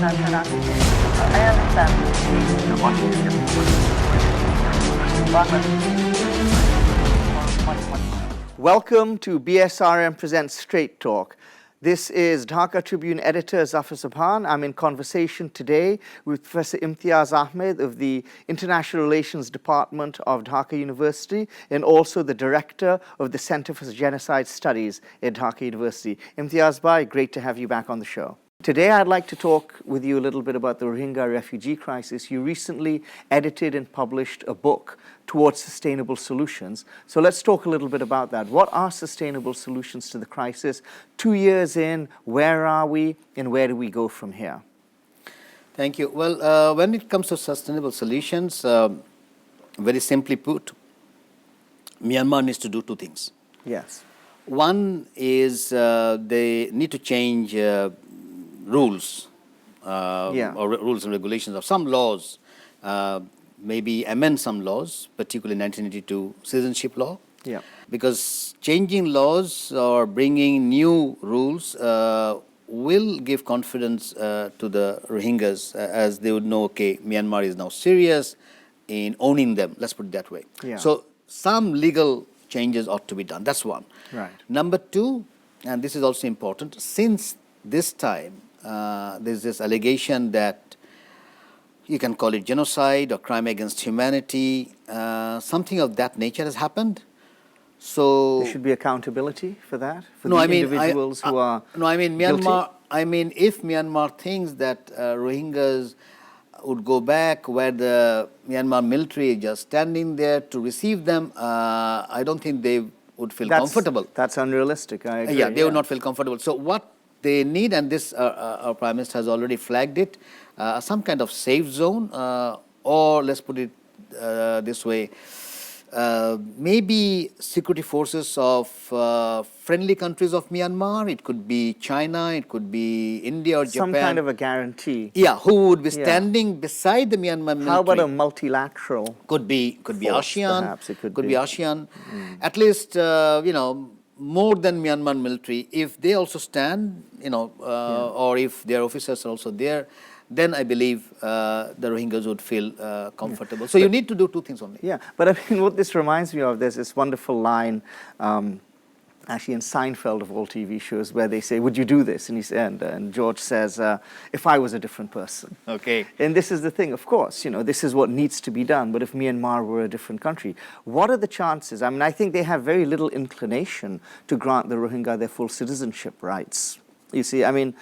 I understand. Welcome to BSRM Presents Straight Talk. This is Dhaka Tribune editor Zafar Sobhan. I'm in conversation today with Professor Imtiaz Ahmed of the International Relations Department of Dhaka University and also the director of the Center for Genocide Studies at Dhaka University. Imtiaz Bhai, great to have you back on the show. Today I'd like to talk with you a little bit about the Rohingya refugee crisis. You recently edited and published a book towards sustainable solutions. So let's talk a little bit about that. What are sustainable solutions to the crisis? 2 years in, where are we and where do we go from here? Thank you. Well, when it comes to sustainable solutions, very simply put, Myanmar needs to do two things. Yes. One is they need to change rules or rules and regulations of some laws, maybe amend some laws, particularly 1982 citizenship law. Yeah. Because changing laws or bringing new rules will give confidence to the Rohingyas as they would know, okay, Myanmar is now serious in owning them. Let's put it that way. Yeah. So some legal changes ought to be done. That's one. Right. Number two, and this is also important, since this time, there's this allegation that you can call it genocide or crime against humanity. Something of that nature has happened. So there should be accountability for that, for no, the I mean, individuals who are no, I mean guilty? Myanmar. I mean, if Myanmar thinks that Rohingyas would go back where the Myanmar military is just standing there to receive them, I don't think they would feel comfortable. That's unrealistic. I agree. Yeah, they would not feel comfortable. So what they need, and this our Prime Minister has already flagged it, some kind of safe zone, or let's put it this way, maybe security forces of friendly countries of Myanmar. It could be China, it could be India or Japan. Some kind of a guarantee. Yeah, who would be standing beside the Myanmar military. How about a multilateral? Could be ASEAN. Perhaps it could be be. ASEAN. At least more than Myanmar military. If they also stand, or if their officers are also there, then I believe the Rohingyas would feel comfortable. So you need to do two things only. Yeah, but I mean, what this reminds me of, there's this wonderful line, actually in Seinfeld of all TV shows, where they say, "Would you do this?" And George says, "If I was a different person." Okay. And this is the thing, of course, this is what needs to be done. But if Myanmar were a different country, what are the chances? I mean, I think they have very little inclination to grant the Rohingya their full citizenship rights. You see, I mean,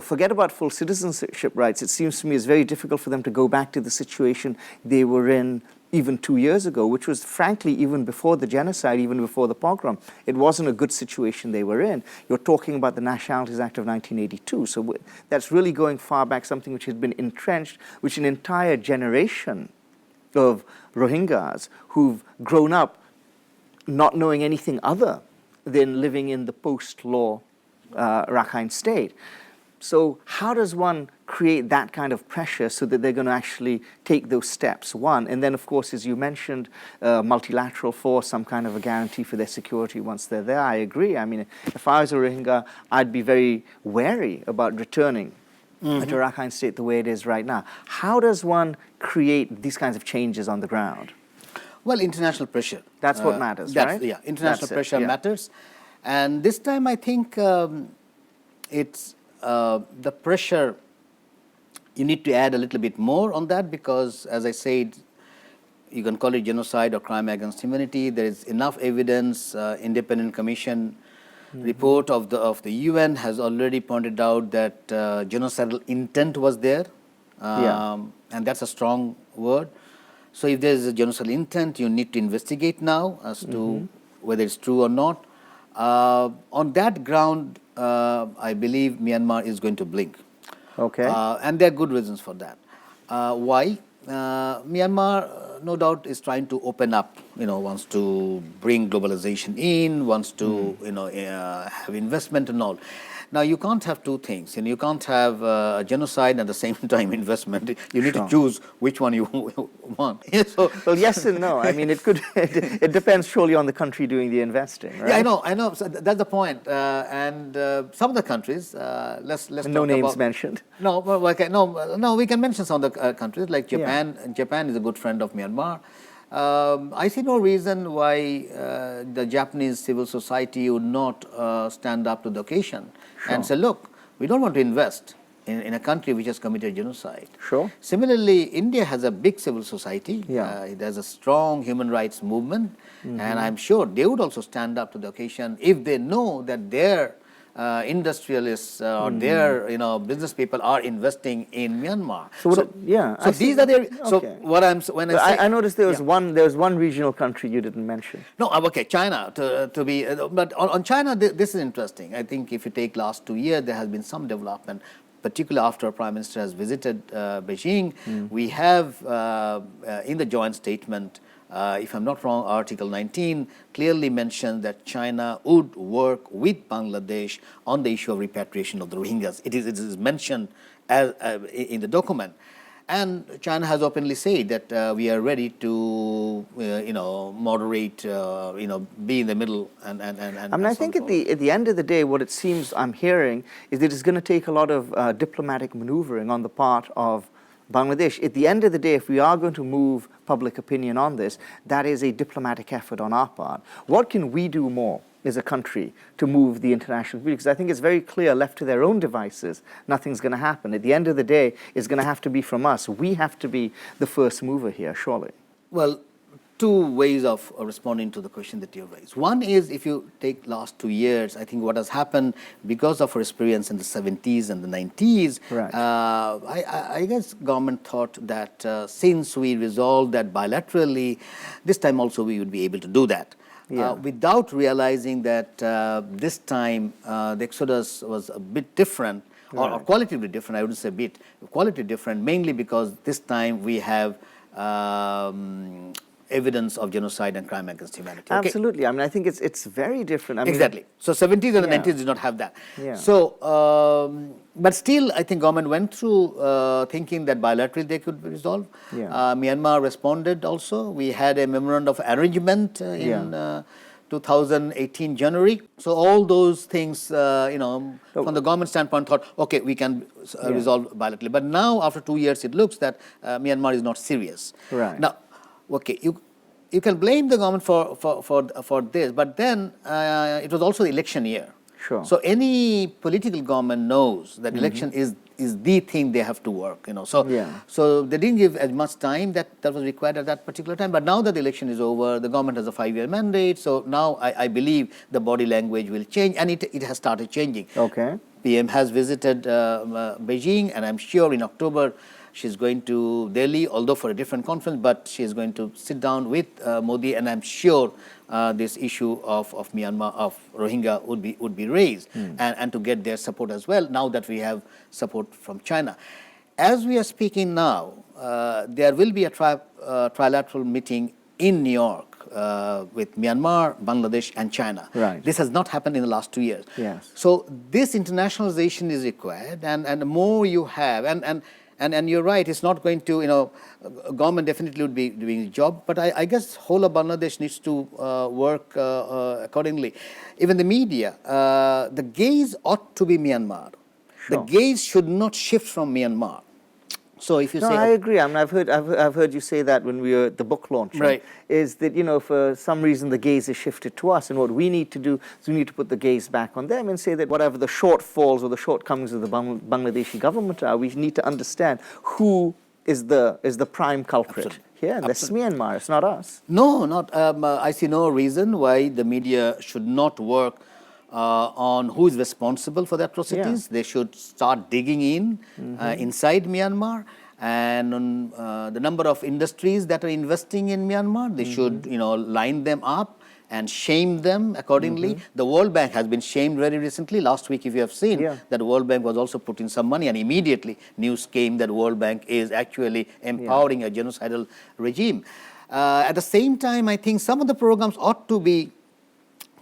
forget about full citizenship rights. It seems to me it's very difficult for them to go back to the situation they were in even 2 years ago, which was frankly even before the genocide, even before the pogrom. It wasn't a good situation they were in. You're talking about the Nationalities Act of 1982. So that's really going far back, something which has been entrenched, which an entire generation of Rohingyas who've grown up not knowing anything other than living in the post-law Rakhine state. So how does one create that kind of pressure so that they're going to actually take those steps, one? And then, of course, as you mentioned, multilateral force, some kind of a guarantee for their security once they're there. I agree. I mean, if I was a Rohingya, I'd be very wary about returning to Rakhine state the way it is right now. How does one create these kinds of changes on the ground? Well, international pressure. That's what matters, right? Yeah, international pressure matters. And this time, I think it's the pressure, you need to add a little bit more on that because, as I said, you can call it genocide or crime against humanity. There is enough evidence. Independent commission report of the UN has already pointed out that genocidal intent was there, and that's a strong word. So if there is a genocidal intent, you need to investigate now as to whether it's true or not. On that ground, I believe Myanmar is going to blink. Okay. And there are good reasons for that. Why? Myanmar, no doubt, is trying to open up, wants to bring globalization in, wants to, have investment and all. Now, you can't have two things. You can't have genocide and at the same time investment. You need Sure. to choose which one you want. So, Well, yes and no. I mean, it could. It depends surely on the country doing the investing, right? yeah, I know. So that's the point. And some of the countries, let's No talk names about. mentioned. No, well, okay, no. We can mention some of the countries like Yeah. Japan. Japan is a good friend of Myanmar. I see no reason why the Japanese civil society would not stand up to the occasion and say, look, we don't want to invest in a country which has committed genocide. Sure. Similarly, India has a big civil society. Yeah. It has a strong human rights movement, and I'm sure they would also stand up to the occasion if they know that their industrialists or their business people are investing in Myanmar. So I see these are the so okay. what I'm when I But say I noticed there was yeah. one regional country you didn't mention. No, okay, China to be, but on China, this is interesting. I think if you take last 2 years, there has been some development, particularly after Prime Minister has visited Beijing. We have in the joint statement, if I'm not wrong, Article 19 clearly mentions that China would work with Bangladesh on the issue of repatriation of the Rohingyas. It is mentioned as in the document. And China has openly said that we are ready to, moderate, be in the middle and. I mean, I think at the end of the day, what it seems I'm hearing is that it's going to take a lot of diplomatic maneuvering on the part of Bangladesh. At the end of the day, if we are going to move public opinion on this, that is a diplomatic effort on our part. What can we do more as a country to move the international community? Because I think it's very clear, left to their own devices, nothing's going to happen. At the end of the day, it's going to have to be from us. We have to be the first mover here, surely. Well, two ways of responding to the question that you raised. One is, if you take last 2 years, I think what has happened because of our experience in the 70s and the 90s, Right. I guess government thought that since we resolved that bilaterally, this time also we would be able to do that. Yeah. Without realizing that this time the exodus was a bit different, or qualitatively different. I wouldn't say bit, qualitatively different, mainly because this time we have evidence of genocide and crime against humanity. Okay? Absolutely. I mean, I think it's very different. I mean, Exactly. So 70s and the Yeah. 90s did not have that. Yeah. So, but still, I think government went through thinking that bilaterally they could resolve. Yeah. Myanmar responded also. We had a memorandum of arrangement in 2018 January. So all those things, from the government standpoint, thought, okay, we can resolve bilaterally. But now, after 2 years, it looks that Myanmar is not serious. Right. Now, okay, you can blame the government for this, but then it was also the election year. Sure. So any political government knows that election is the thing they have to work. So they didn't give as much time that was required at that particular time. But now that the election is over, the government has a 5-year mandate. So now I believe the body language will change, and it has started changing. Okay. PM has visited Beijing, and I'm sure in October she's going to Delhi, although for a different conference, but she's going to sit down with Modi, and I'm sure this issue of Myanmar, of Rohingya would be raised, and to get their support as well, now that we have support from China. As we are speaking now, there will be a trilateral meeting in New York with Myanmar, Bangladesh, and China. Right. This has not happened in the last 2 years. Yes. So this internationalization is required, and the more you have, and you're right, it's not going to, government definitely would be doing the job, but I guess whole of Bangladesh needs to work accordingly. Even the media, the gaze ought to be Myanmar. Sure. The gaze should not shift from Myanmar. So if you No, say, I agree. I mean, I've heard you say that when we were at the book launch. Right. Is that for some reason the gaze is shifted to us, and what we need to do is we need to put the gaze back on them and say that whatever the shortfalls or the shortcomings of the Bangladeshi government are, we need to understand who is the prime culprit. Absolutely. here. That's Myanmar. It's not us. No, not. I see no reason why the media should not work on who is responsible for the atrocities. Yeah. They should start digging in inside Myanmar, and on the number of industries that are investing in Myanmar. They should, line them up and shame them accordingly. The World Bank has been shamed very recently. Last week, if you have seen, that the World Bank was also putting some money, and immediately news came that the World Bank is actually empowering a genocidal regime. At the same time, I think some of the programs ought to be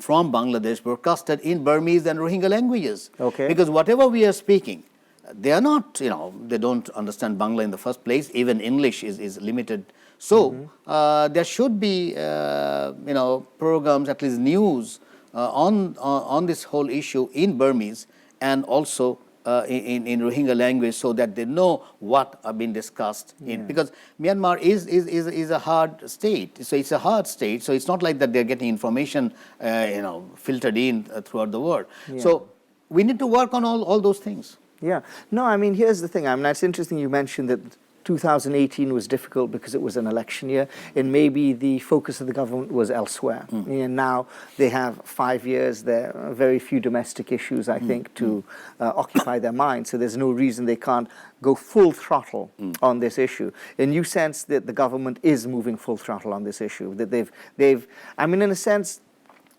from Bangladesh broadcasted in Burmese and Rohingya languages. Okay. Because whatever we are speaking, they are not, they don't understand Bangla in the first place. Even English is limited. So there should be, programs, at least news on this whole issue in Burmese and also in Rohingya language, so that they know what are being discussed because Myanmar is a hard state. So it's a hard state. So it's not like that they're getting information, filtered in throughout the world. So we need to work on all those things. Yeah. No, I mean, here's the thing. I mean, it's interesting you mentioned that 2018 was difficult because it was an election year, and maybe the focus of the government was elsewhere. And now they have 5 years. There are very few domestic issues, I think, to occupy their mind. So there's no reason they can't go full throttle on this issue. And you sense that the government is moving full throttle on this issue. That they've. I mean, in a sense,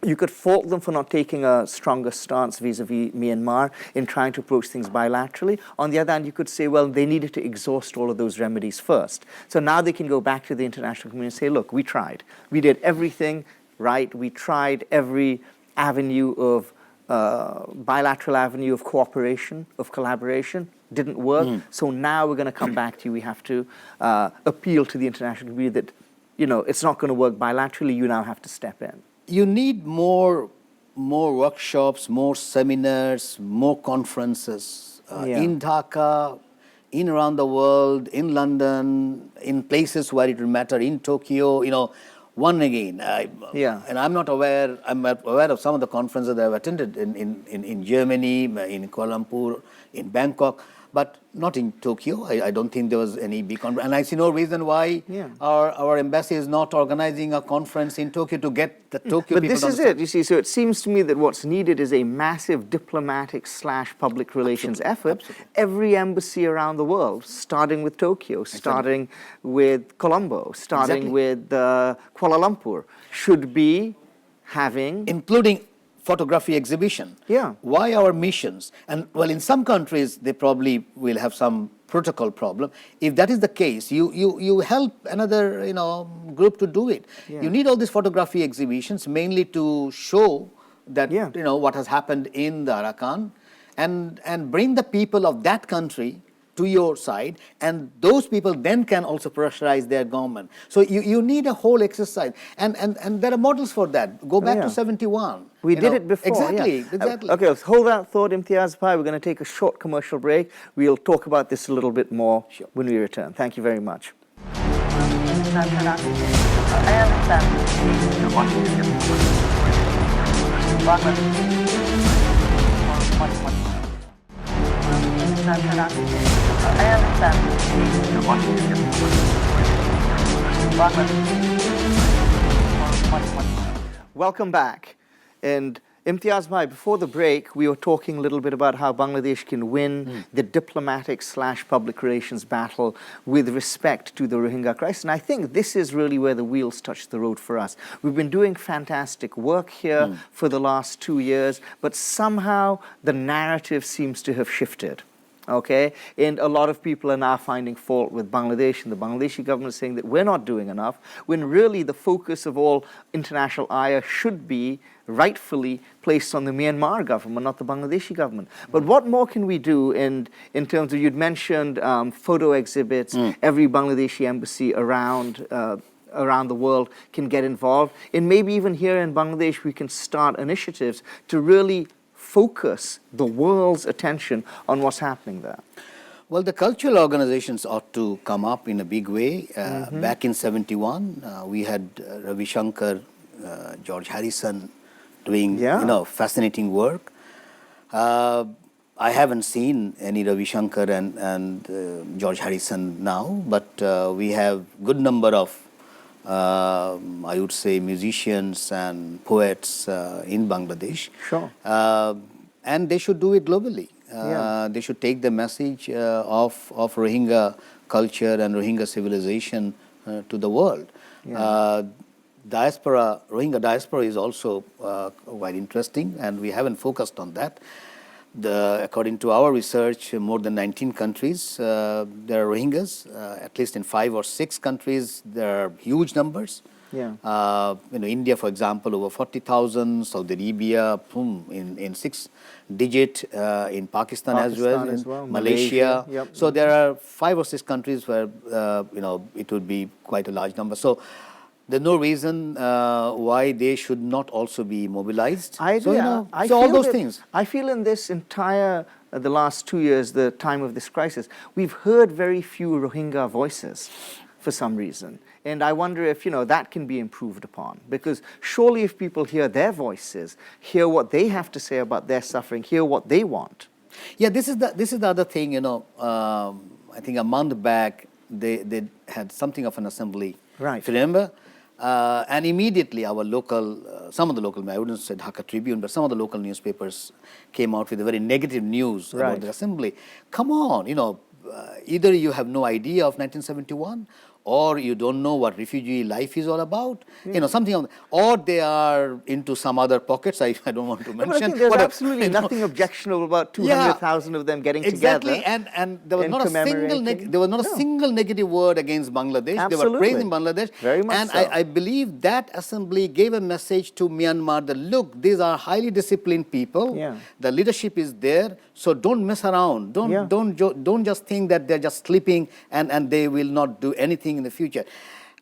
you could fault them for not taking a stronger stance vis-a-vis Myanmar in trying to approach things bilaterally. On the other hand, you could say, well, they needed to exhaust all of those remedies first. So now they can go back to the international community and say, look, we tried. We did everything right. We tried every avenue of bilateral avenue of cooperation, of collaboration. Didn't work. So now we're going to come back to you. We have to appeal to the international community that, it's not going to work bilaterally. You now have to step in. You need more workshops, more seminars, more conferences in Dhaka, in around the world, in London, in places where it will matter, in Tokyo, one again. And I'm not aware, I'm aware of some of the conferences that I've attended in Germany, in Kuala Lumpur, in Bangkok, but not in Tokyo. I don't think there was any big conference. And I see no reason why our embassy is not organizing a conference in Tokyo to get the Tokyo but people this is it, you see. So it seems to me that what's needed is a massive diplomatic / public relations effort. Every embassy around the world, starting with Tokyo, starting with Colombo, starting with Kuala Lumpur, should be having... including photography exhibition. Why our missions? And well, in some countries, they probably will have some protocol problem. If that is the case, you help another group to do it. You need all these photography exhibitions mainly to show that what has happened in the Arakan, and bring the people of that country to your side, and those people then can also pressurize their government. So you need a whole exercise, and there are models for that. Go back to 71. We did it before. Exactly. Okay, let's hold that thought, Imtiaz Bhai. We're going to take a short commercial break. We'll talk about this a little bit more when we return. Thank you very much. I understand. Welcome back. And Imtiaz Bhai, before the break, we were talking a little bit about how Bangladesh can win the diplomatic / public relations battle with respect to the Rohingya crisis. And I think this is really where the wheels touch the road for us. We've been doing fantastic work here for the last 2 years, but somehow the narrative seems to have shifted. Okay, and a lot of people are now finding fault with Bangladesh, and the Bangladeshi government is saying that we're not doing enough, when really the focus of all international ire should be rightfully placed on the Myanmar government, not the Bangladeshi government. But what more can we do in terms of, you'd mentioned photo exhibits, every Bangladeshi embassy around the world can get involved, and maybe even here in Bangladesh we can start initiatives to really focus the world's attention on what's happening there. Well, the cultural organizations ought to come up in a big way. Back in 71, we had Ravi Shankar, George Harrison doing fascinating work. I haven't seen any Ravi Shankar and George Harrison now, but we have good number of I would say musicians and poets in Bangladesh. Sure. And they should do it globally. They should take the message of Rohingya culture and Rohingya civilization to the world. Rohingya diaspora is also quite interesting, and we haven't focused on that. According to our research, more than 19 countries, there are Rohingyas. At least in 5 or 6 countries, there are huge numbers. Yeah. India, for example, over 40,000. Saudi Arabia, boom, in 6-digit. In Pakistan as well. In Malaysia. Yep. So there are 5 or 6 countries where it would be quite a large number. So there's no reason why they should not also be mobilized. I agree. So, all those things. I feel in this entire, the last 2 years, the time of this crisis, we've heard very few Rohingya voices for some reason. And I wonder if, that can be improved upon. Because surely if people hear their voices, hear what they have to say about their suffering, hear what they want. Yeah, this is the other thing, I think a month back, they had something of an assembly. Right. If you remember? And immediately our local, some of the local, I wouldn't say Dhaka Tribune, but some of the local newspapers came out with a very negative news about the assembly. Come on, either you have no idea of 1971, or you don't know what refugee life is all about, something, or they are into some other pockets. I don't want to mention. But I think there's absolutely nothing objectionable about 200,000 of them getting together. Exactly, and there was not a single negative word against Bangladesh. Absolutely. They were praising Bangladesh. Very much and so. I believe that assembly gave a message to Myanmar that, look, these are highly disciplined people. Yeah. The leadership is there, so don't mess around. Don't just think that they're just sleeping and they will not do anything in the future.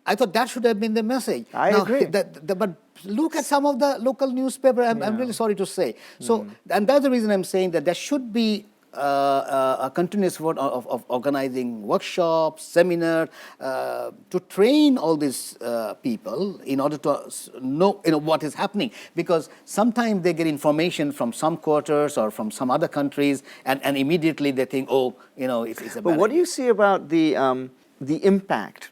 I thought that should have been the message. I agree. But look at some of the local newspapers. I'm really sorry to say. So, and that's the reason I'm saying that there should be a continuous effort of organizing workshops, seminars, to train all these people in order to know what is happening. Because sometimes they get information from some quarters or from some other countries, and immediately they think, it's a bad But what do you see about the impact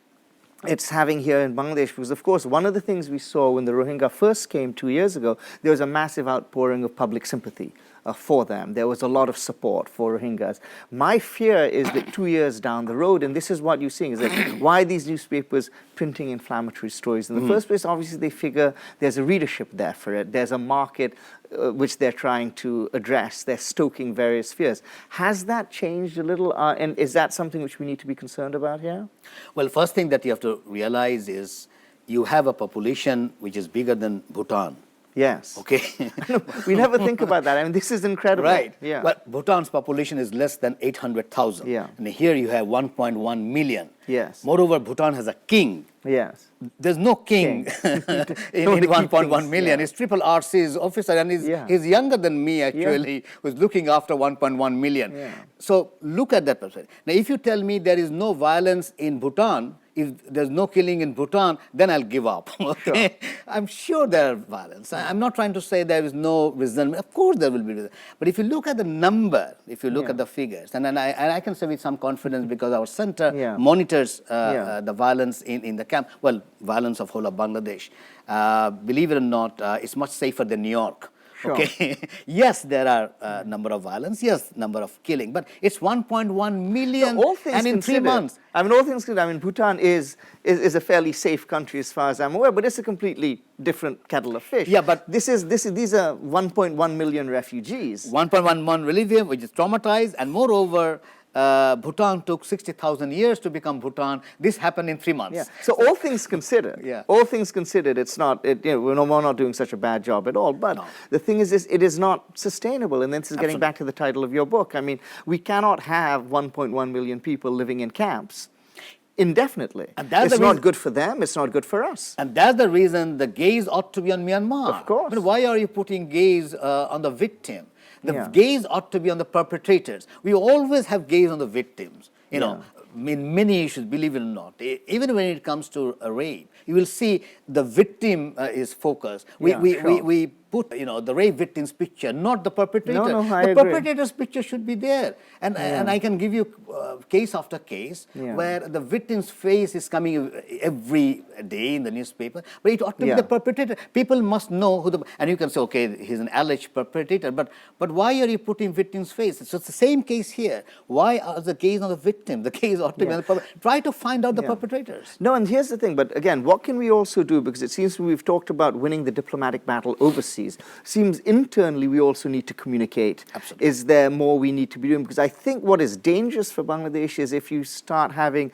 it's having here in Bangladesh? Because, of course, one of the things we saw when the Rohingya first came 2 years ago, there was a massive outpouring of public sympathy for them. There was a lot of support for Rohingyas. My fear is that 2 years down the road, and this is what you're seeing, is that why are these newspapers printing inflammatory stories? In the first place, obviously, they figure there's a readership there for it. There's a market which they're trying to address. They're stoking various fears. Has that changed a little? And is that something which we need to be concerned about here? Well, first thing that you have to realize is you have a population which is bigger than Bhutan. Yes. Okay. We never think about that. I mean, this is incredible. Right. Yeah. But Bhutan's population is less than 800,000. Yeah. And here you have 1.1 million. Yes. Moreover, Bhutan has a king. Yes. There's no king, in 1.1 million. It's Triple RC's officer, and he's younger than me, actually, who's looking after 1.1 million. Yeah. So look at that perspective. Now, if you tell me there is no violence in Bhutan, if there's no killing in Bhutan, then I'll give up. Okay? Sure. I'm sure there are violence. I'm not trying to say there is no resentment. Of course there will be resentment. But if you look at the number, if you look at the figures, and I can say with some confidence because our center monitors the violence in the camp, well, violence of whole of Bangladesh. Believe it or not, it's much safer than New York. Sure. Okay. Yes, there are number of violence. Yes, number of killing, but it's 1.1 million, and in 3 months. I mean, all things considered. I mean, Bhutan is a fairly safe country as far as I'm aware, but it's a completely different kettle of fish. Yeah, but these are 1.1 million refugees. 1.1 million, which is traumatized, and moreover, Bhutan took 60,000 years to become Bhutan. This happened in 3 months. Yeah. So all things considered, it's not. We're not doing such a bad job at all. But the thing is, it is not sustainable. And this is getting back to the title of your book. I mean, we cannot have 1.1 million people living in camps indefinitely. And it's not good for them. It's not good for us. And that's the reason the gaze ought to be on Myanmar. Of course. I mean, why are you putting gaze on the victim? The gaze ought to be on the perpetrators. We always have gaze on the victims. You know, in many issues, believe it or not, even when it comes to a rape, you will see the victim is focused. We put the rape victim's picture, not the perpetrator. The perpetrator's picture should be there. And I can give you case after case where the victim's face is coming every day in the newspaper, but it ought to be the perpetrator. People must know who and you can say, okay, he's an alleged perpetrator, but why are you putting victim's face? So it's the same case here. Why are the gaze on the victim? The gaze ought to be on the perpetrator. Try to find out the perpetrators. No, and here's the thing, but again, what can we also do? Because it seems we've talked about winning the diplomatic battle overseas. policies. Seems internally we also need to communicate. Absolutely. Is there more we need to be doing? Because I think what is dangerous for Bangladesh is if you start having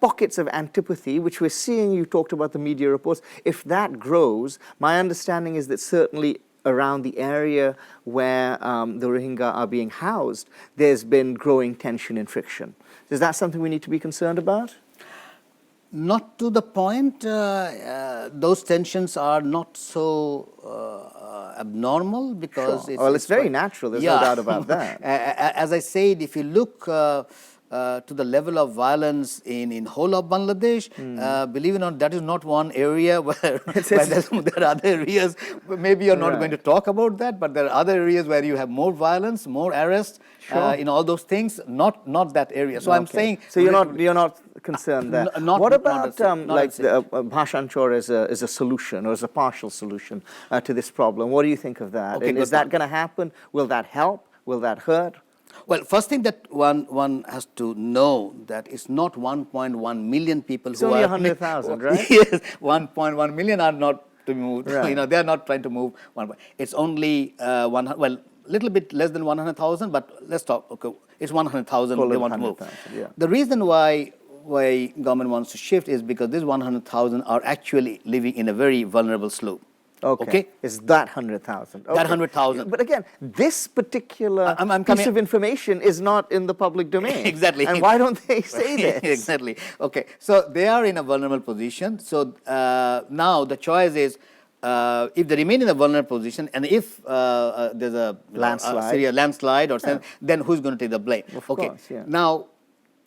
pockets of antipathy, which we're seeing, you talked about the media reports, if that grows, my understanding is that certainly around the area where the Rohingya are being housed, there's been growing tension and friction. Is that something we need to be concerned about? Not to the point. Those tensions are not so abnormal because Sure. Well, it's very natural. There's no doubt about that. As I said, if you look to the level of violence in whole of Bangladesh, believe it or not, that is not one area where, there are other areas. Maybe you're not going to talk about that, but there are other areas where you have more violence, more arrests, in all those things. Not that area. So I'm saying. So you're not concerned there. What about Bhashanchor as a solution or as a partial solution to this problem? What do you think of that? Okay, and is that going to happen? Will that help? Will that hurt? Well, first thing that one has to know that it's not 1.1 million people it's who only are 100,000, right? Yes, 1.1 million are not to be moved. Right. They are not trying to move. It's only little bit less than 100,000, but let's talk. Okay, it's 100,000 they want to move. Yeah. The reason why government wants to shift is because these 100,000 are actually living in a very vulnerable slope. Okay. It's that 100,000. Okay. That 100,000. But again, this particular piece of information is not in the public domain. Exactly. And why don't they say this? Exactly. Okay. So they are in a vulnerable position. So now the choice is if they remain in a vulnerable position and if there's a landslide or something, then who's going to take the blame? Of course, yeah. Now,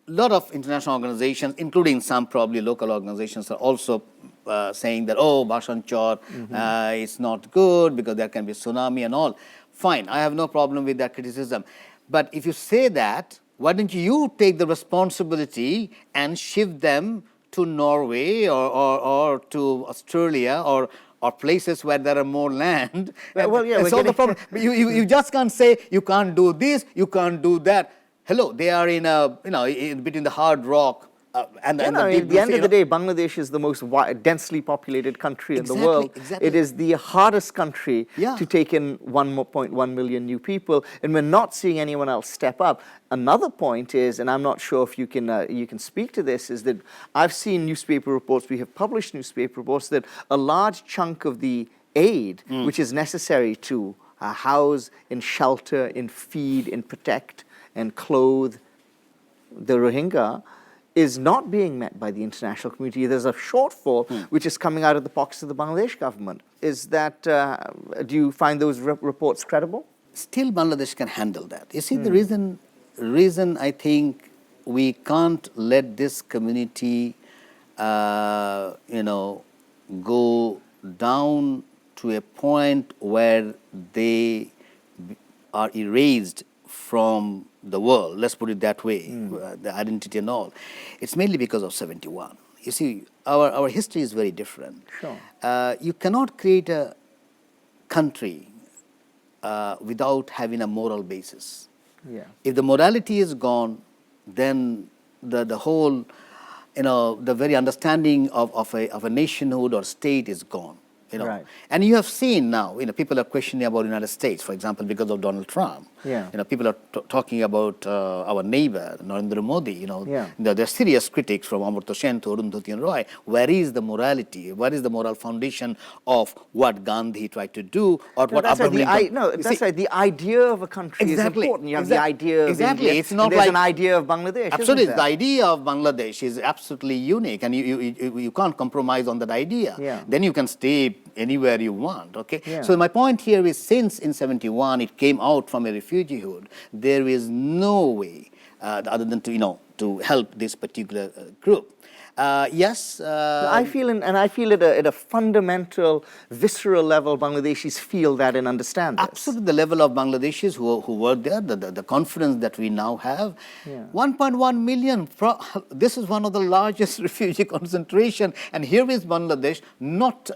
a lot of international organizations, including some probably local organizations, are also saying that, Bhashanchor is not good because there can be tsunami and all. Fine, I have no problem with that criticism. But if you say that, why don't you take the responsibility and shift them to Norway or to Australia or places where there are more land? Well, solve the problem. You just can't say you can't do this, you can't do that. Hello, they are in between the hard rock and the deep at the end of the day, Bangladesh is the most densely populated country in the world. Exactly. It is the hardest country to take in 1.1 million new people, and we're not seeing anyone else step up. Another point is, and I'm not sure if you can speak to this, is that I've seen newspaper reports, we have published newspaper reports that a large chunk of the aid which is necessary to house, in shelter, in feed, in protect, and clothe the Rohingya is not being met by the international community. There's a shortfall which is coming out of the pockets of the Bangladesh government. Is that, do you find those reports credible? Still, Bangladesh can handle that. You see, the reason I think we can't let this community, go down to a point where they are erased from the world, let's put it that way, the identity and all. It's mainly because of 71. You see, our history is very different. Sure. You cannot create a country without having a moral basis. Yeah. If the morality is gone, then the whole, the very understanding of a nationhood or state is gone. Right. And you have seen now, people are questioning about the United States, for example, because of Donald Trump. Yeah. People are talking about our neighbor, Narendra Modi. Yeah. There are serious critics from Amartya Sen to Arundhati and Roy. Where is the morality? Where is the moral foundation of what Gandhi tried to do or what Abraham Lincoln? That's right. The idea of a country is important. You have the idea of India, It's not and there's like an idea of Bangladesh. Absolutely, Isn't the there? idea of Bangladesh is absolutely unique, and you can't compromise on that idea. Yeah. Then you can stay anywhere you want. Okay. Yeah. So my point here is, since in 71 it came out from a refugeehood, there is no way other than to help this particular group. Yes. I feel at a fundamental, visceral level, Bangladeshis feel that and understand this. Absolutely, the level of Bangladeshis who were there, the confidence that we now have. Yeah. 1.1 million, this is one of the largest refugee concentration, and here is Bangladesh, not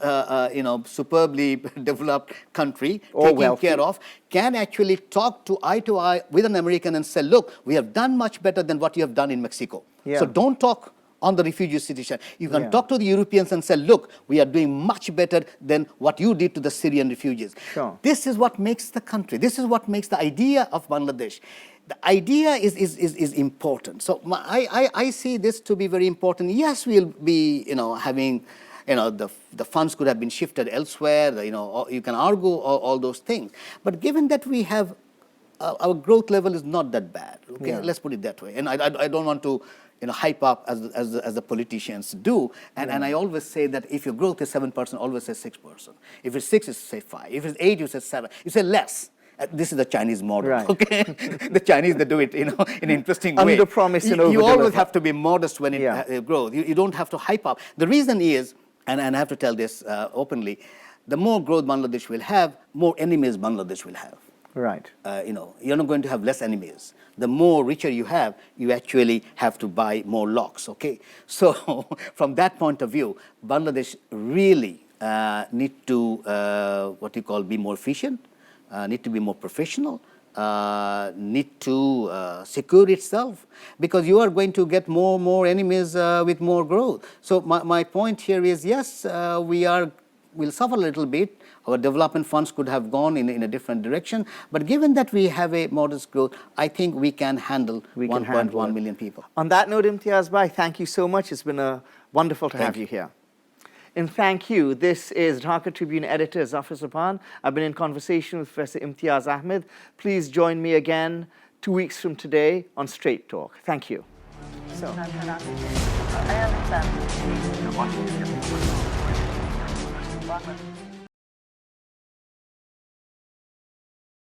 superbly developed country, taking care of, can actually talk to eye with an American and say, look, we have done much better than what you have done in Mexico. Yeah. So don't talk on the refugee situation. You can Yeah. talk to the Europeans and say, look, we are doing much better than what you did to the Syrian refugees. Sure. This is what makes the country. This is what makes the idea of Bangladesh. The idea is important. So I see this to be very important. Yes, we'll be, having, the funds could have been shifted elsewhere. Or you can argue all those things. But given that we have, our growth level is not that bad. Okay, Yeah. let's put it that way. And I don't want to, hype up as the politicians do. And I always say that if your growth is 7%, always say 6%. If it's 6, you say 5. If it's 8, you say 7. You say less. This is the Chinese model, Right. okay? The Chinese, they do it, in an interesting way. Under-promise and You always over-deliver. have to be modest when it Yeah. grows. You don't have to hype up. The reason is, and I have to tell this openly, the more growth Bangladesh will have, more enemies Bangladesh will have. Right. You're not going to have less enemies. The more richer you have, you actually have to buy more locks, okay? So from that point of view, Bangladesh really need to, be more efficient, need to be more professional, need to secure itself, because you are going to get more enemies with more growth. So my point here is, yes, we'll suffer a little bit. Our development funds could have gone in a different direction. But given that we have a modest growth, I think we can handle 1.1 million people. On that note, Imtiaz Bhai, thank you so much. It's been wonderful to have you here. And thank you. This is Dhaka Tribune editor Zafar Sobhan. I've been in conversation with Professor Imtiaz Ahmed. Please join me again 2 weeks from today on Straight Talk. Thank you. So. I understand.